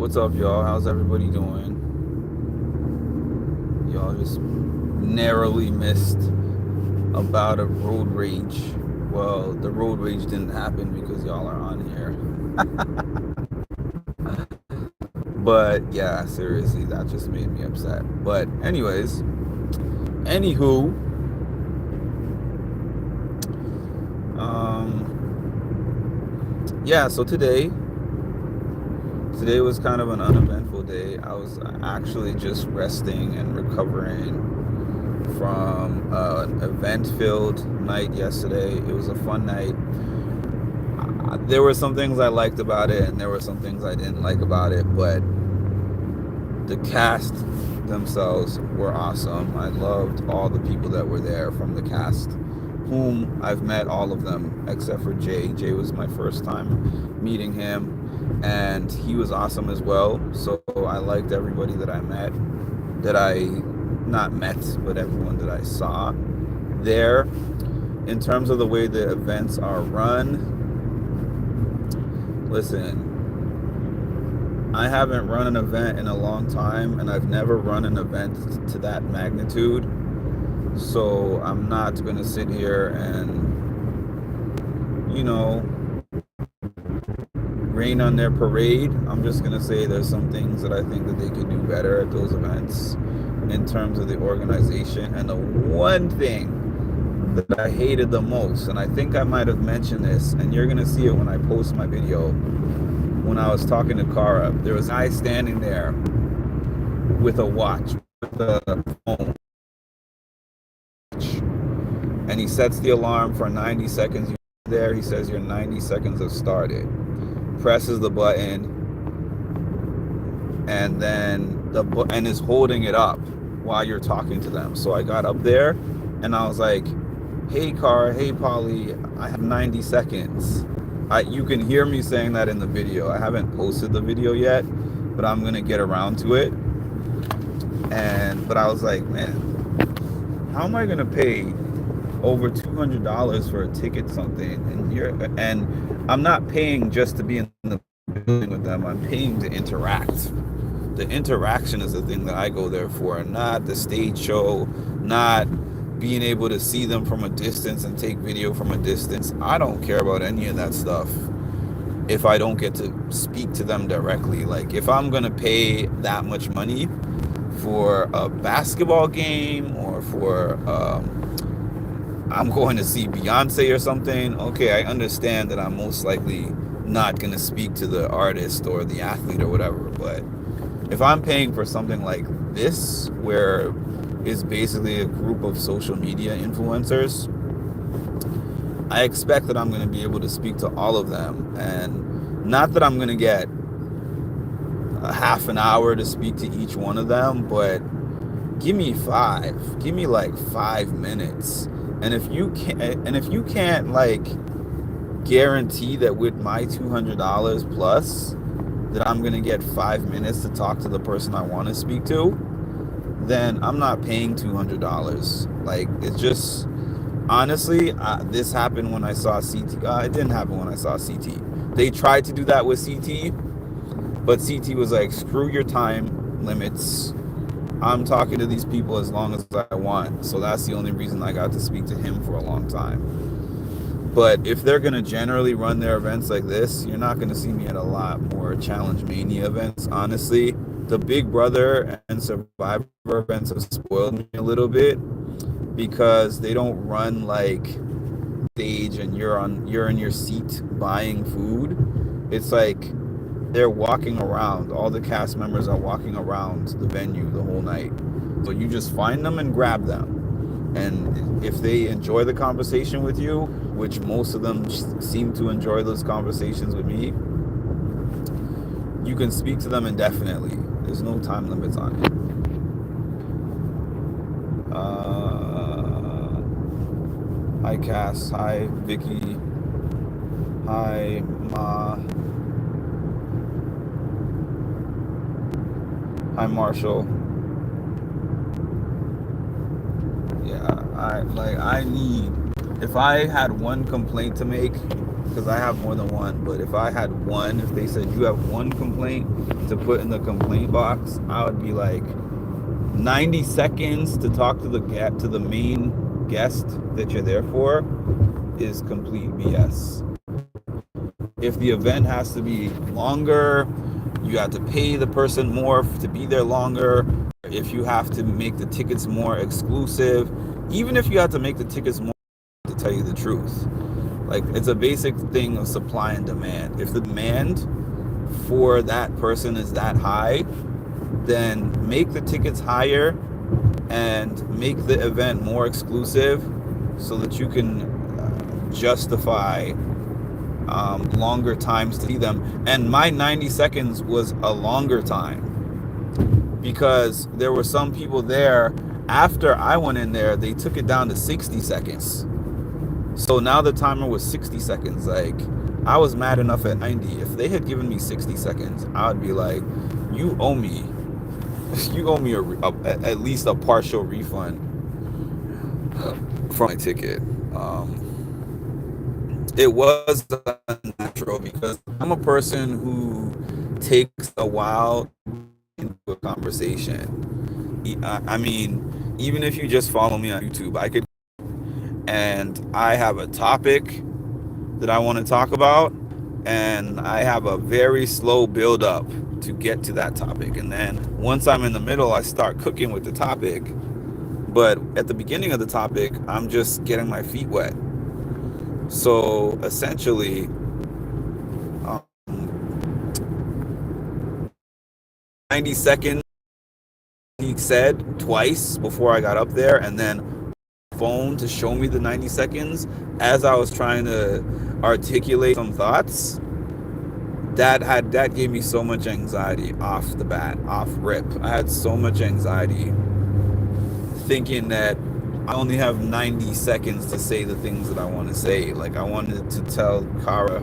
What's up, y'all? How's everybody doing? Y'all just narrowly missed about a road rage. Well, the road rage didn't happen because y'all are on here. But yeah, seriously, that just made me upset. But anyways, anywho, yeah. So today was kind of an uneventful day. I was actually just resting and recovering from an event-filled night yesterday. It was a fun night. There were some things I liked about it, and there were some things I didn't like about it, but the cast themselves were awesome. I loved all the people that were there from the cast, whom I've met all of them except for Jay. Jay was my first time meeting him, and he was awesome as well. So I liked everybody that I met, that I not met, but everyone that I saw there. In terms of the way the events are run, listen, I haven't run an event in a long time, and I've never run an event to that magnitude. So I'm not going to sit here and, rain on their parade. I'm just going to say there's some things that I think that they could do better at those events in terms of the organization. And the one thing that I hated the most, and I think I might have mentioned this, and you're going to see it when I post my video, when I was talking to Cara, there was a guy standing there with a watch, with a phone, and he sets the alarm for 90 seconds. There, he says your 90 seconds have started. Presses the button, and then and is holding it up while you're talking to them. So I got up there, and I was like, "Hey, Cara, hey, Polly, I have 90 seconds." You can hear me saying that in the video. I haven't posted the video yet, but I'm gonna get around to it. But I was like, man, how am I gonna pay over $200 for a ticket something? And I'm not paying just to be in the building with them. I'm paying to interact. The interaction is the thing that I go there for, not the stage show, not being able to see them from a distance and take video from a distance. I don't care about any of that stuff if I don't get to speak to them directly. Like, if I'm gonna pay that much money for a basketball game, or for I'm going to see Beyonce or something, okay, I understand that I'm most likely not gonna speak to the artist or the athlete or whatever. But if I'm paying for something like this, where is basically a group of social media influencers, I expect that I'm going to be able to speak to all of them. And not that I'm going to get a half an hour to speak to each one of them, but give me like 5 minutes. And if you can't like guarantee that with my $200 plus that I'm going to get 5 minutes to talk to the person I want to speak to, then I'm not paying $200. Like, it's just, honestly, this happened when I saw CT. It didn't happen when I saw CT. They tried to do that with CT, but CT was like, screw your time limits. I'm talking to these people as long as I want. So that's the only reason I got to speak to him for a long time. But if they're going to generally run their events like this, you're not going to see me at a lot more Challenge Mania events, honestly. The Big Brother and Survivor events have spoiled me a little bit, because they don't run like stage and you're in your seat buying food. It's like they're walking around. All the cast members are walking around the venue the whole night. So you just find them and grab them. And if they enjoy the conversation with you, which most of them seem to enjoy those conversations with me, you can speak to them indefinitely. There's no time limits on it. Hi Cass, hi Vicky, hi Ma, hi Marshall. Yeah, I need if I had one complaint to make, because I have more than one, but if I had one, if they said you have one complaint to put in the complaint box, I would be like 90 seconds to talk to the main guest that you're there for is complete BS. If the event has to be longer, you have to pay the person more to be there longer. If you have to make the tickets more exclusive, even if you have to make the tickets more, to tell you the truth, like, it's a basic thing of supply and demand. If the demand for that person is that high, then make the tickets higher and make the event more exclusive so that you can justify longer times to see them. And my 90 seconds was a longer time because there were some people there after I went in there, they took it down to 60 seconds. So now the timer was 60 seconds. Like, I was mad enough at 90. If they had given me 60 seconds, I would be like, you owe me. You owe me at least a partial refund for my ticket. It was unnatural because I'm a person who takes a while into a conversation. I mean, even if you just follow me on YouTube, and I have a topic that I want to talk about, and I have a very slow build up to get to that topic. And then once I'm in the middle, I start cooking with the topic. But at the beginning of the topic, I'm just getting my feet wet. So essentially, um, 90 seconds, he said twice before I got up there, and then phone to show me the 90 seconds as I was trying to articulate some thoughts. That gave me so much anxiety off the bat, off rip. I had so much anxiety thinking that I only have 90 seconds to say the things that I want to say. Like, I wanted to tell Kara,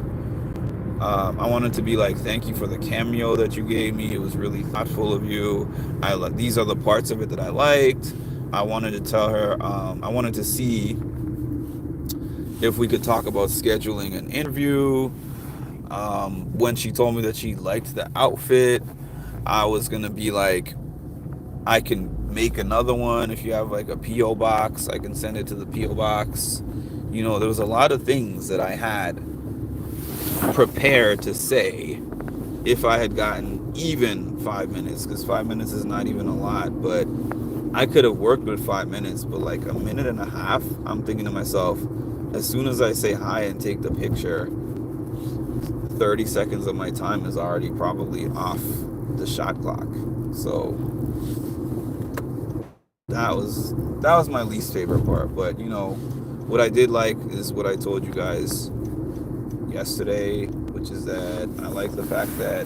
I wanted to be like, thank you for the cameo that you gave me. It was really thoughtful of you. These are the parts of it that I liked. I wanted to tell her, I wanted to see if we could talk about scheduling an interview. When she told me that she liked the outfit, I was going to be like, I can make another one. If you have like a PO box, I can send it to the PO box. You know, there was a lot of things that I had prepared to say if I had gotten even 5 minutes, because 5 minutes is not even a lot, but I could have worked with 5 minutes. But like a minute and a half, I'm thinking to myself, as soon as I say hi and take the picture, 30 seconds of my time is already probably off the shot clock. So that was my least favorite part. But you know, what I did like is what I told you guys yesterday, which is that I like the fact that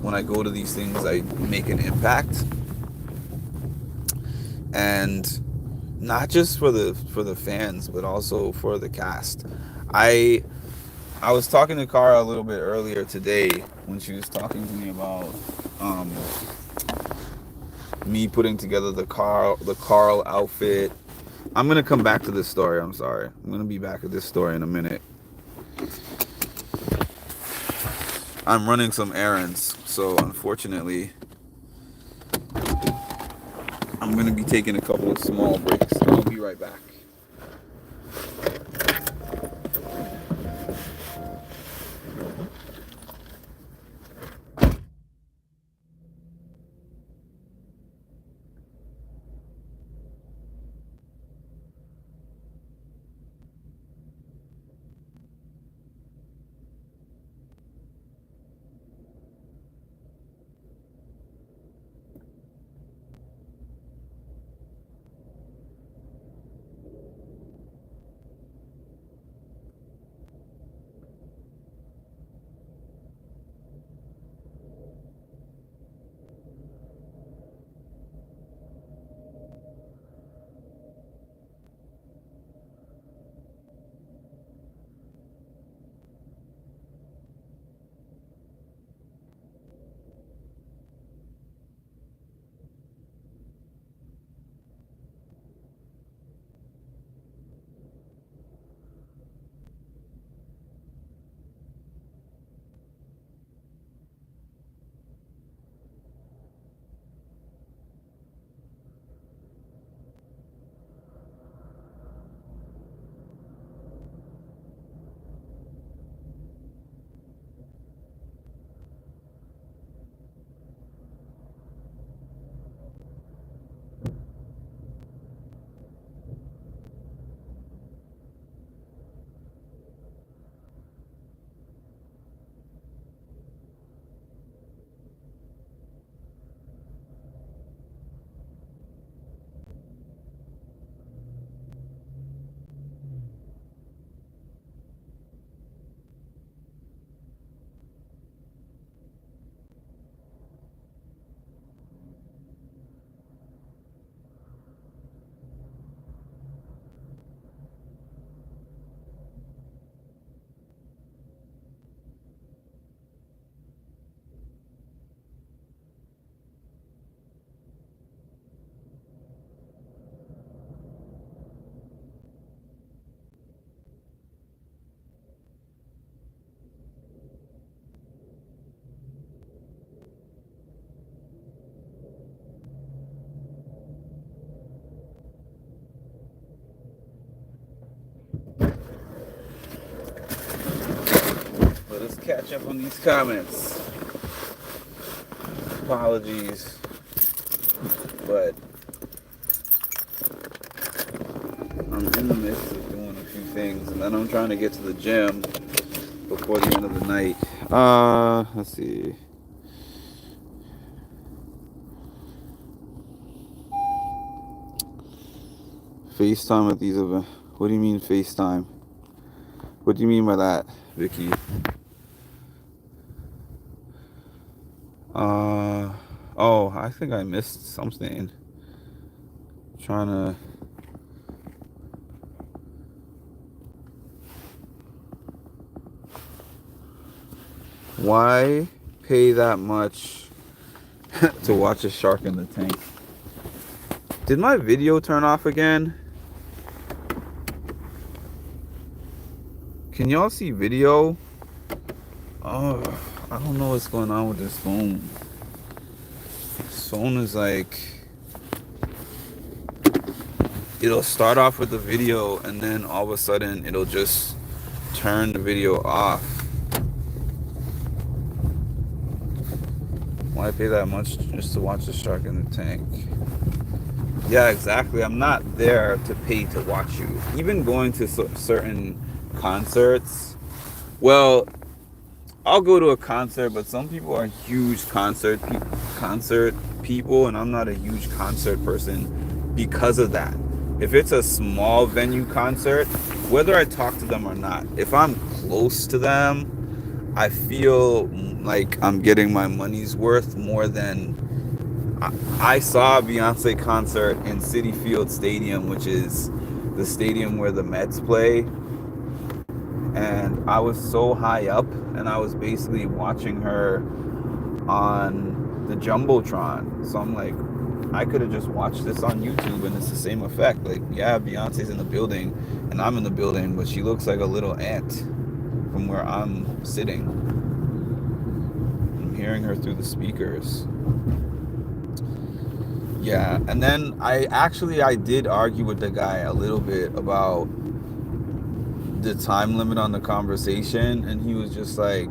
when I go to these things, I make an impact, and not just for the fans, but also for the cast. I was talking to Cara a little bit earlier today when she was talking to me about me putting together the Carl outfit. I'm gonna come back to this story. I'm sorry. I'm gonna be back at this story in a minute. I'm running some errands, so unfortunately, I'm gonna be taking a couple of small breaks. I'll be right back. catch up on these comments. Apologies, but I'm in the midst of doing a few things, and then I'm trying to get to the gym before the end of the night. Let's see. FaceTime at these events. What do you mean FaceTime? What do you mean by that, Vicky? Oh, I think I missed something. Trying to. Why pay that much to watch a shark in the tank? Did my video turn off again? Can y'all see video? Oh, I don't know what's going on with this phone. This phone is like, it'll start off with the video and then all of a sudden it'll just turn the video off. Why pay that much just to watch the shark in the tank? Yeah, exactly. I'm not there to pay to watch you. Even going to certain concerts. Well, I'll go to a concert, but some people are huge concert people, and I'm not a huge concert person because of that. If it's a small venue concert, whether I talk to them or not, if I'm close to them, I feel like I'm getting my money's worth more than... I saw a Beyonce concert in Citi Field Stadium, which is the stadium where the Mets play. And I was so high up, and I was basically watching her on the Jumbotron. So I'm like, I could have just watched this on YouTube and it's the same effect. Like, yeah, Beyonce's in the building and I'm in the building, but she looks like a little ant from where I'm sitting. I'm hearing her through the speakers. Yeah, and then I did argue with the guy a little bit about the time limit on the conversation, and he was just like,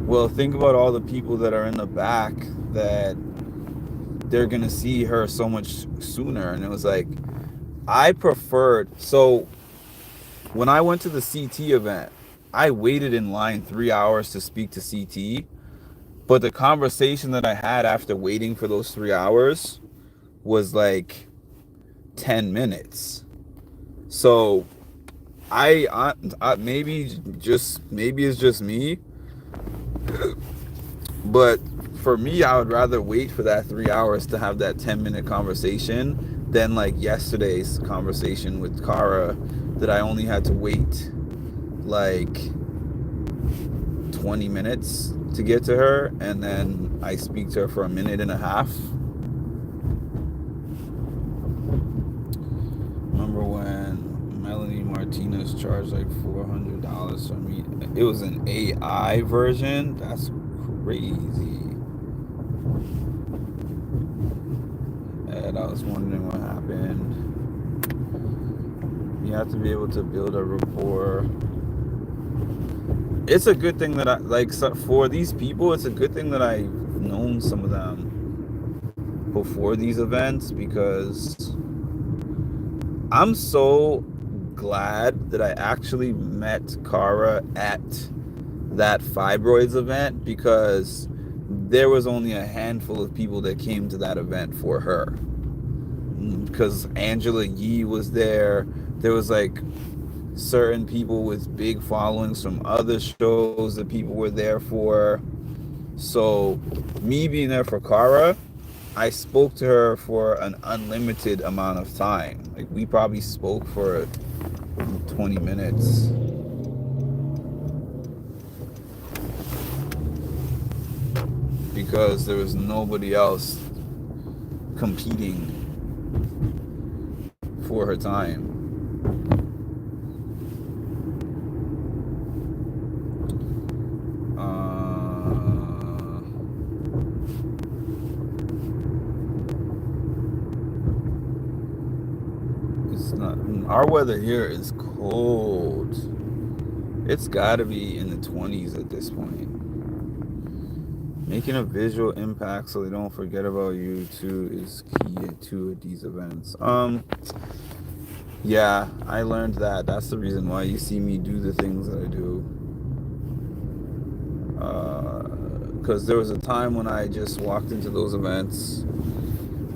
well, think about all the people that are in the back that they're gonna see her so much sooner. And it was like, I preferred, so when I went to the CT event, I waited in line 3 hours to speak to CT, but the conversation that I had after waiting for those 3 hours was like 10 minutes. So I maybe it's just me, but for me, I would rather wait for that 3 hours to have that 10-minute conversation than like yesterday's conversation with Cara that I only had to wait like 20 minutes to get to her, and then I speak to her for a minute and a half. Remember when Melanie Martinez charged like $400 for me? It was an AI version. That's crazy. And I was wondering what happened. You have to be able to build a rapport. It's a good thing that I like, for these people, it's a good thing that I've known some of them before these events, because I'm so glad that I actually met Cara at that fibroids event, because there was only a handful of people that came to that event for her. Because Angela Yee was there. There was like certain people with big followings from other shows that people were there for. So me being there for Cara, I spoke to her for an unlimited amount of time. Like, we probably spoke for 20 minutes. Because there was nobody else competing for her time. It's not. Our weather here is cold. It's gotta be in the 20s at this point. Making a visual impact so they don't forget about you too is key to these events. Yeah, I learned that. That's the reason why you see me do the things that I do. Because there was a time when I just walked into those events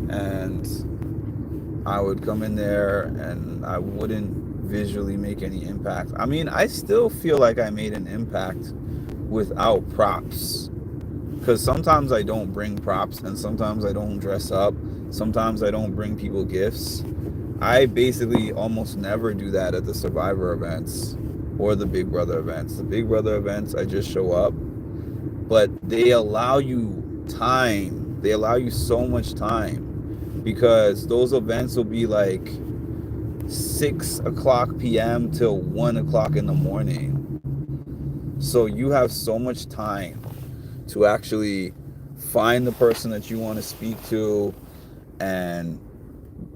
and I would come in there and I wouldn't visually make any impact. I mean, I still feel like I made an impact without props. Because sometimes I don't bring props and sometimes I don't dress up. Sometimes I don't bring people gifts. I basically almost never do that at the Survivor events or the Big Brother events. The Big Brother events, I just show up. But they allow you time. They allow you so much time. Because those events will be like 6 o'clock p.m. till 1 o'clock in the morning. So you have so much time to actually find the person that you want to speak to and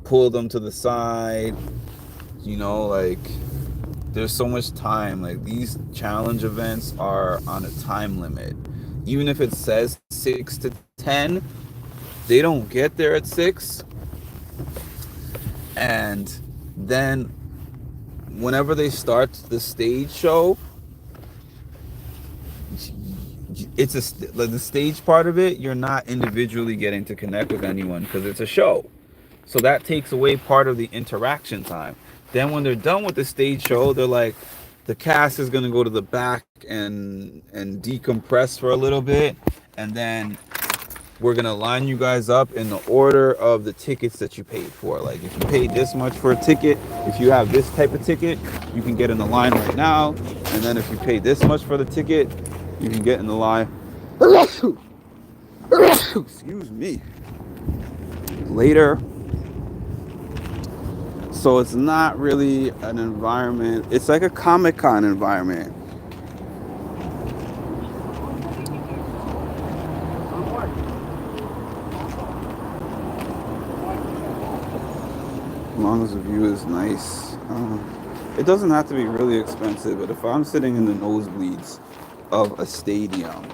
pull them to the side. You know, like, there's so much time. Like, these challenge events are on a time limit. Even if it says 6 to 10, they don't get there at 6. And then whenever they start the stage show, it's the stage part of it, you're not individually getting to connect with anyone because it's a show. So that takes away part of the interaction time. Then when they're done with the stage show, they're like, the cast is going to go to the back and decompress for a little bit, and then we're going to line you guys up in the order of the tickets that you paid for. Like, if you paid this much for a ticket, if you have this type of ticket, you can get in the line right now. And then if you paid this much for the ticket, you can get in the line excuse me, later. So it's not really an environment. It's like a Comic-Con environment. As long as the view is nice. It doesn't have to be really expensive, but if I'm sitting in the nosebleeds of a stadium.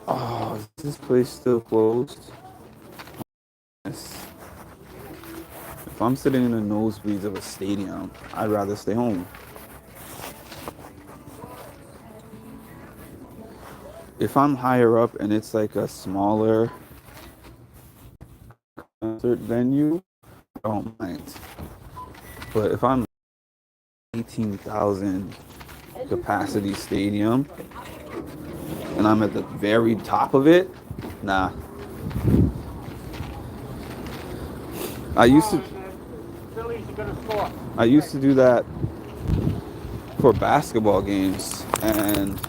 Oh, is this place still closed? Yes. If I'm sitting in the nosebleeds of a stadium, I'd rather stay home. If I'm higher up and it's like a smaller concert venue, I don't mind. But if I'm 18,000 capacity stadium and I'm at the very top of it, nah. I used to do that for basketball games, and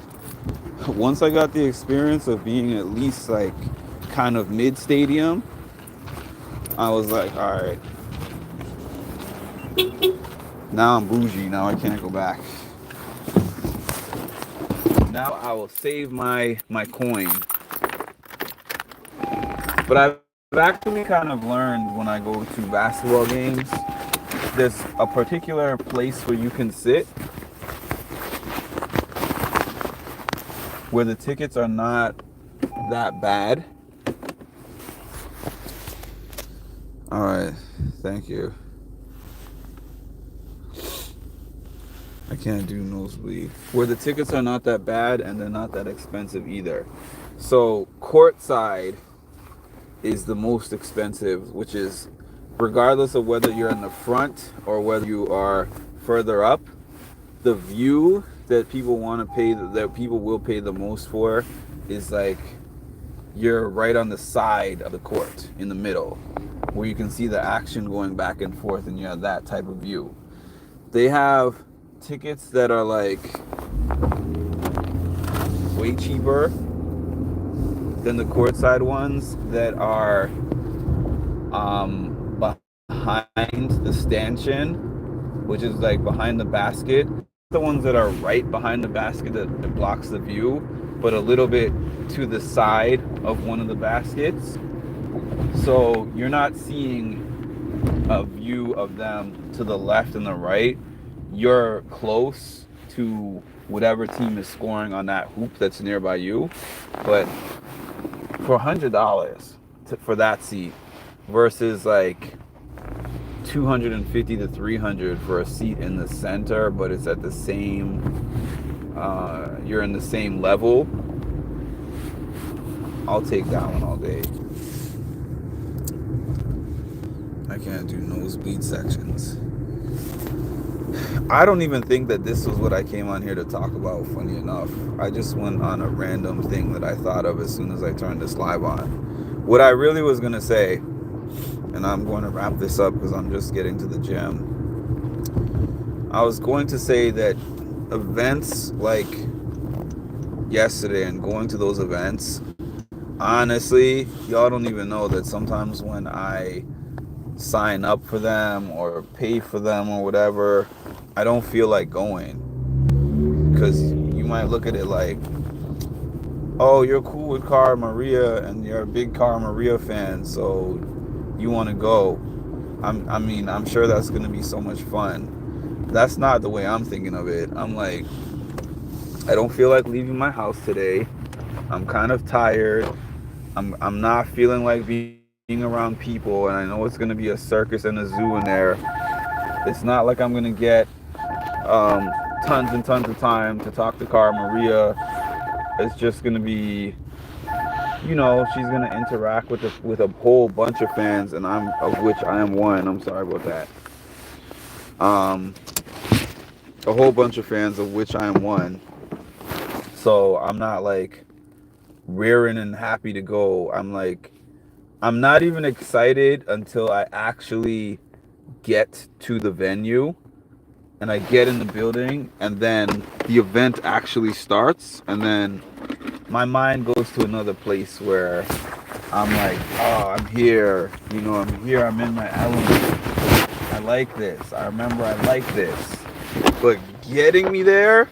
once I got the experience of being at least like kind of mid stadium, I was like, all right, now I'm bougie. Now I can't go back. Now I will save my coin. But I've actually kind of learned when I go to basketball games, there's a particular place where you can sit where the tickets are not that bad. All right, thank you. I can't do nosebleed. Where the tickets are not that bad and they're not that expensive either. So courtside is the most expensive, which is regardless of whether you're in the front or whether you are further up, the view that people want to pay, that people will pay the most for, is like you're right on the side of the court in the middle where you can see the action going back and forth, and you have that type of view. They have tickets that are like way cheaper than the courtside ones that are behind the stanchion, which is like behind the basket. The ones that are right behind the basket that blocks the view, but a little bit to the side of one of the baskets. So you're not seeing a view of them to the left and the right. you're close to whatever team is scoring on that hoop that's nearby you. But for $100 for that seat versus like 250 to 300 for a seat in the center, but it's at the same, you're in the same level, I'll take that one all day. I can't do nosebleed sections. I don't even think that this was what I came on here to talk about, funny enough. I just went on a random thing that I thought of as soon as I turned this live on. What I really was going to say, and I'm going to wrap this up because I'm just getting to the gym. I was going to say that events like yesterday and going to those events, honestly, y'all don't even know that sometimes when I sign up for them or pay for them or whatever, I don't feel like going. Because you might look at it like, oh, you're cool with Cara Maria and you're a big Cara Maria fan, so you want to go. I'm sure that's going to be so much fun. That's not the way I'm thinking of it. I'm like, I don't feel like leaving my house today. I'm kind of tired. I'm not feeling like being around people, and I know it's going to be a circus and a zoo in there. It's not like I'm going to get tons and tons of time to talk to Cara Maria. It's just going to be, she's going to interact with a whole bunch of fans, and of which I am one. I'm sorry about that. A whole bunch of fans of which I am one. So I'm not like rearing and happy to go. I'm not even excited until I actually get to the venue and I get in the building and then the event actually starts, and then my mind goes to another place where I'm like, oh, I'm here, I'm in my element. I like this. I remember I like this. But getting me there,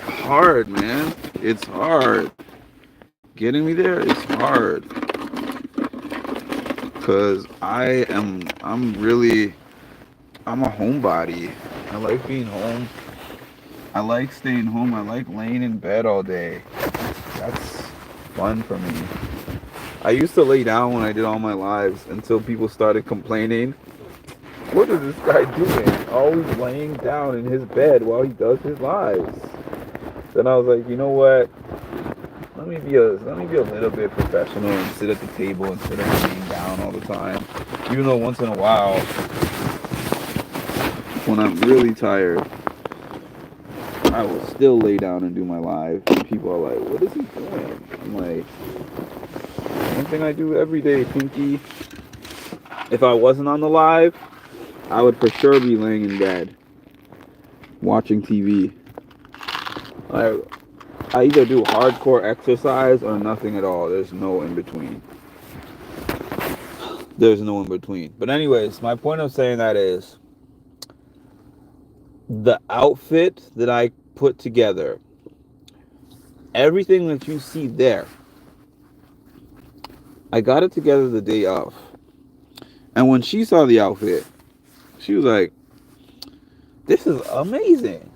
hard, man. It's hard. Getting me there is hard. Because I'm a homebody. I like being home. I like staying home. I like laying in bed all day. That's fun for me. I used to lay down when I did all my lives until people started complaining. What is this guy doing? Always laying down in his bed while he does his lives. Then I was like, you know what? Let me be a little bit professional and sit at the table instead of laying down all the time. Even though once in a while, when I'm really tired, I will still lay down and do my live. And people are like, what is he doing? I'm like, one thing I do every day, Pinky. If I wasn't on the live, I would for sure be laying in bed, watching TV. I either do hardcore exercise or nothing at all. There's no in between. But anyways, my point of saying that is the outfit that I put together, everything that you see there, I got it together the day of. And when she saw the outfit, she was like, this is amazing.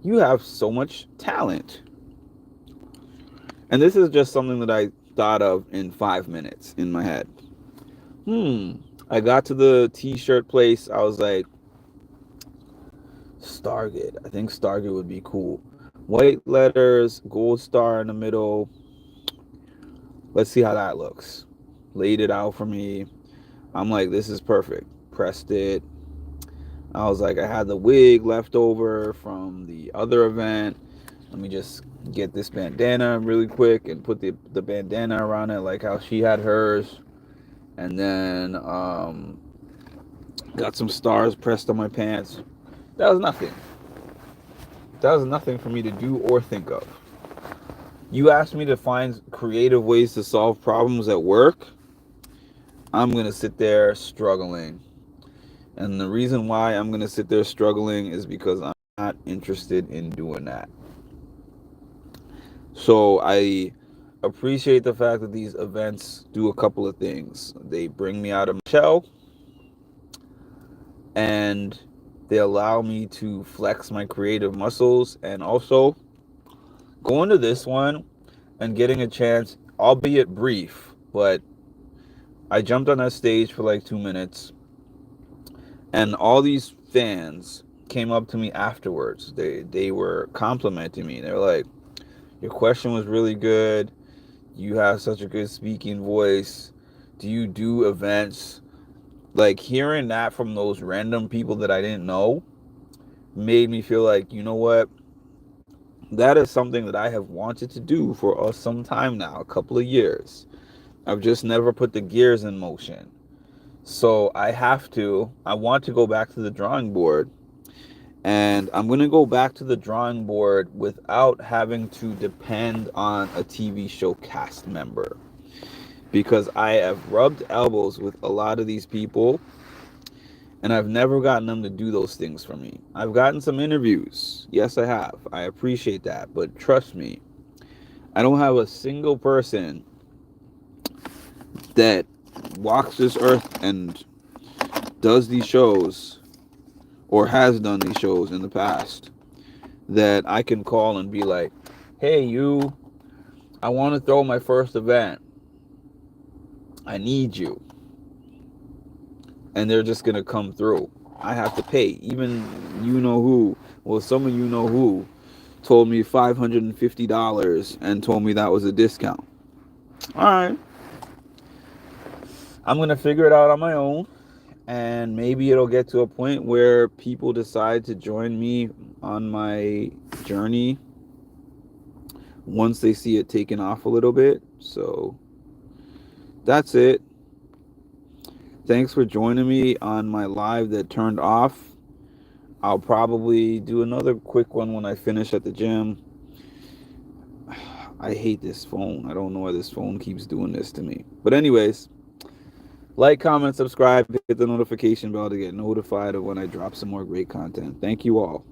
You have so much talent. And this is just something that I thought of in 5 minutes in my head. I got to the t-shirt place. I was like, Stargate. I think Stargate would be cool. White letters, gold star in the middle. Let's see how that looks. Laid it out for me. I'm like, this is perfect. Pressed it. I was like, I had the wig left over from the other event. Let me just get this bandana really quick and put the bandana around it like how she had hers. And then got some stars pressed on my pants. That was nothing. That was nothing for me to do or think of. You asked me to find creative ways to solve problems at work. I'm going to sit there struggling. And the reason why I'm going to sit there struggling is because I'm not interested in doing that. So I appreciate the fact that these events do a couple of things. They bring me out of my shell, and they allow me to flex my creative muscles, and also going to this one and getting a chance, albeit brief, but I jumped on that stage for like 2 minutes, and all these fans came up to me afterwards. They were complimenting me. They were like, "Your question was really good. You have such a good speaking voice. Do you do events?" Like, hearing that from those random people that I didn't know made me feel like, you know what? That is something that I have wanted to do for some time now, a couple of years. I've just never put the gears in motion. So I want to go back to the drawing board, and I'm going to go back to the drawing board without having to depend on a TV show cast member, because I have rubbed elbows with a lot of these people, and I've never gotten them to do those things for me. I've gotten some interviews. Yes, I have. I appreciate that. But trust me, I don't have a single person that walks this earth and does these shows or has done these shows in the past that I can call and be like, "Hey, you, I want to throw my first event. I need you." And they're just going to come through. I have to pay. Even you know who, well, some of you know who, told me $550 and told me that was a discount. All right. I'm going to figure it out on my own. And maybe it'll get to a point where people decide to join me on my journey once they see it taking off a little bit. So that's it. Thanks for joining me on my live that turned off. I'll probably do another quick one when I finish at the gym. I hate this phone. I don't know why this phone keeps doing this to me. But anyways, like, comment, subscribe, hit the notification bell to get notified of when I drop some more great content. Thank you all.